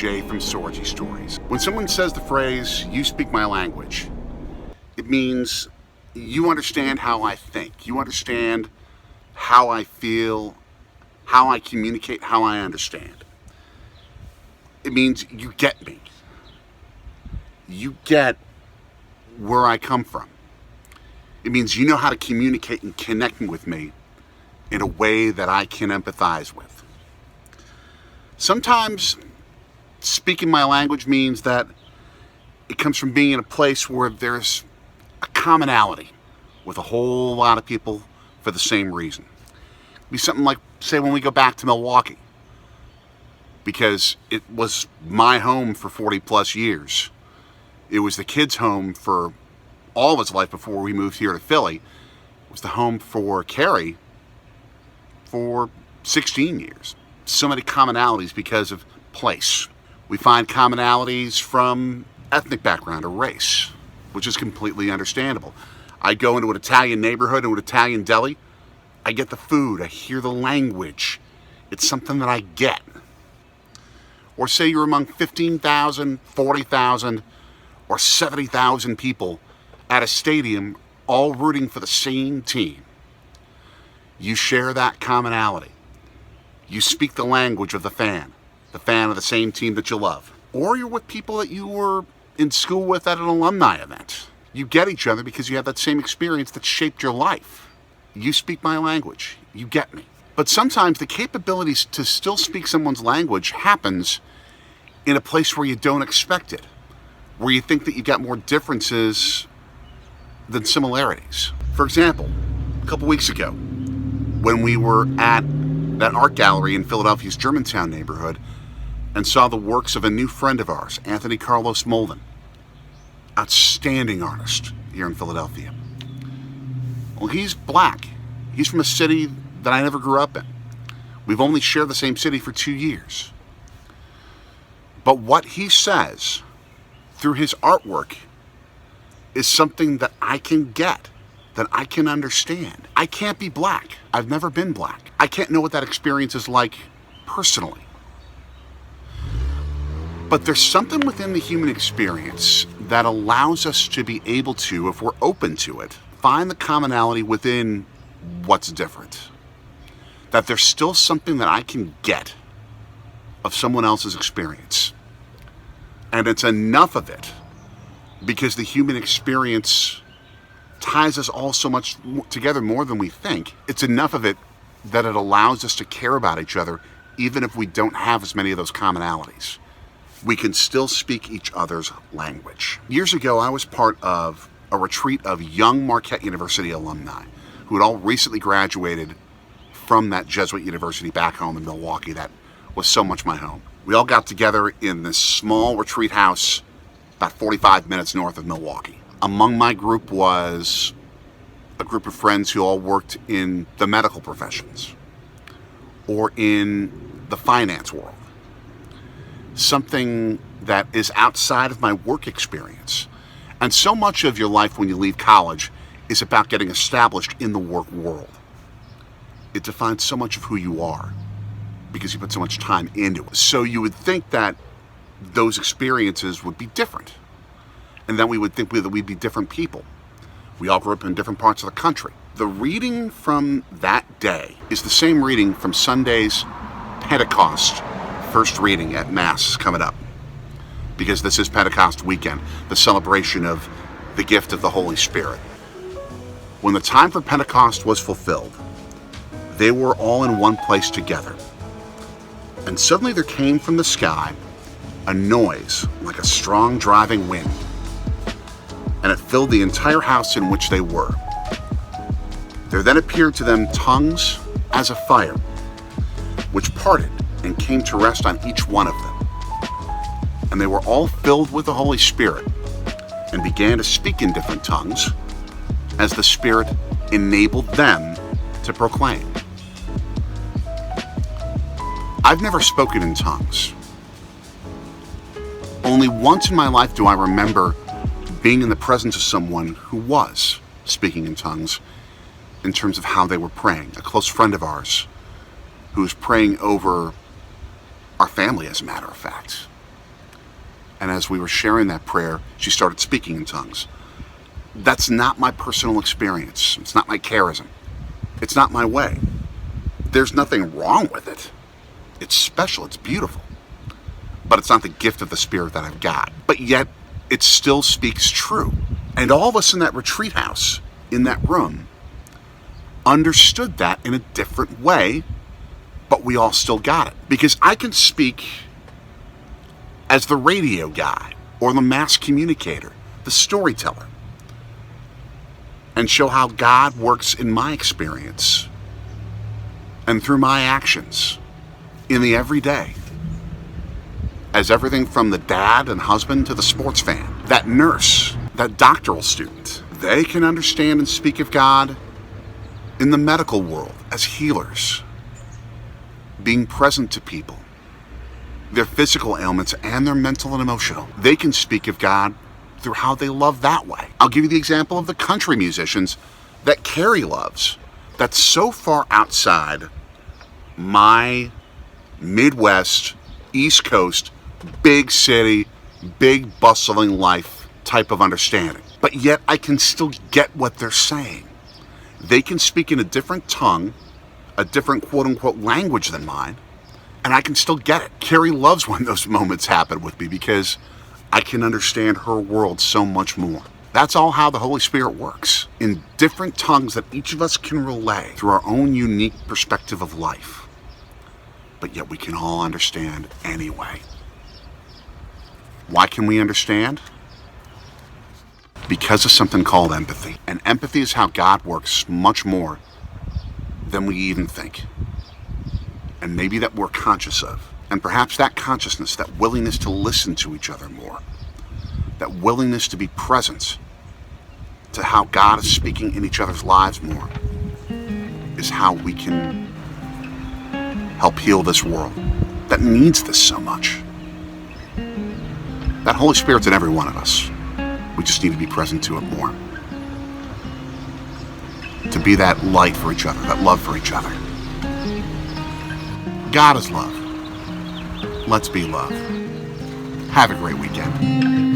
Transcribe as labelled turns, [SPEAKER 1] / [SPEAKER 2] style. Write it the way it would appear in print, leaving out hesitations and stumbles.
[SPEAKER 1] Jay from Sorgy Stories. When someone says the phrase, "you speak my language," it means you understand how I think. You understand how I feel, how I communicate, how I understand. It means you get me. You get where I come from. It means you know how to communicate and connect with me in a way that I can empathize with. Sometimes speaking my language means that it comes from being in a place where there's a commonality with a whole lot of people for the same reason. It'd be something like, say, when we go back to Milwaukee, because it was my home for 40 plus years. It was the kid's home for all of his life before we moved here to Philly. It was the home for Carrie for 16 years. So many commonalities because of place. We find commonalities from ethnic background or race, which is completely understandable. I go into an Italian neighborhood, into an Italian deli, I get the food, I hear the language. It's something that I get. Or say you're among 15,000, 40,000, or 70,000 people at a stadium all rooting for the same team. You share that commonality. You speak the language of the fan of the same team that you love. Or you're with people that you were in school with at an alumni event. You get each other because you have that same experience that shaped your life. You speak my language. You get me. But sometimes the capabilities to still speak someone's language happens in a place where you don't expect it, where you think that you've got more differences than similarities. For example, a couple weeks ago, when we were at that art gallery in Philadelphia's Germantown neighborhood and saw the works of a new friend of ours, Anthony Carlos Molden, outstanding artist here in Philadelphia. Well, he's black. He's from a city that I never grew up in. We've only shared the same city for 2 years. But what he says through his artwork is something that I can get, that I can understand. I can't be black. I've never been black. I can't know what that experience is like personally. But there's something within the human experience that allows us to be able to, if we're open to it, find the commonality within what's different. That there's still something that I can get of someone else's experience. And it's enough of it because the human experience ties us all so much together more than we think. It's enough of it that it allows us to care about each other even if we don't have as many of those commonalities. We can still speak each other's language. Years ago, I was part of a retreat of young Marquette University alumni who had all recently graduated from that Jesuit university back home in Milwaukee that was so much my home. We all got together in this small retreat house about 45 minutes north of Milwaukee. Among my group was a group of friends who all worked in the medical professions or in the finance world. Something that is outside of my work experience. And so much of your life when you leave college is about getting established in the work world. It defines so much of who you are because you put so much time into it. So you would think that those experiences would be different. And then we would think that we'd be different people. We all grew up in different parts of the country. The reading from that day is the same reading from Sunday's Pentecost first reading at Mass coming up. Because this is Pentecost weekend, the celebration of the gift of the Holy Spirit. When the time for Pentecost was fulfilled, they were all in one place together. And suddenly there came from the sky a noise like a strong driving wind, and it filled the entire house in which they were. There then appeared to them tongues as a fire, which parted and came to rest on each one of them. And they were all filled with the Holy Spirit and began to speak in different tongues as the Spirit enabled them to proclaim. I've never spoken in tongues. Only once in my life do I remember being in the presence of someone who was speaking in tongues in terms of how they were praying. A close friend of ours who was praying over our family, as a matter of fact. And as we were sharing that prayer, she started speaking in tongues. That's not my personal experience. It's not my charism. It's not my way. There's nothing wrong with it. It's special. It's beautiful. But it's not the gift of the Spirit that I've got. But yet, it still speaks true. And all of us in that retreat house, in that room, understood that in a different way, but we all still got it. Because I can speak as the radio guy, or the mass communicator, the storyteller, and show how God works in my experience and through my actions in the everyday. As everything from the dad and husband to the sports fan, that nurse, that doctoral student, they can understand and speak of God in the medical world as healers, being present to people, their physical ailments and their mental and emotional. They can speak of God through how they love that way. I'll give you the example of the country musicians that Carrie loves, that's so far outside my Midwest, East Coast, big city, big bustling life type of understanding. But yet I can still get what they're saying. They can speak in a different tongue, a different quote-unquote language than mine, and I can still get it. Carrie loves when those moments happen with me because I can understand her world so much more. That's all how the Holy Spirit works, in different tongues that each of us can relay through our own unique perspective of life. But yet we can all understand anyway. Why can we understand? Because of something called empathy. And empathy is how God works much more than we even think. And maybe that we're conscious of. And perhaps that consciousness, that willingness to listen to each other more, that willingness to be present to how God is speaking in each other's lives more, is how we can help heal this world that needs this so much. That Holy Spirit's in every one of us. We just need to be present to it more. To be that light for each other, that love for each other. God is love. Let's be love. Have a great weekend.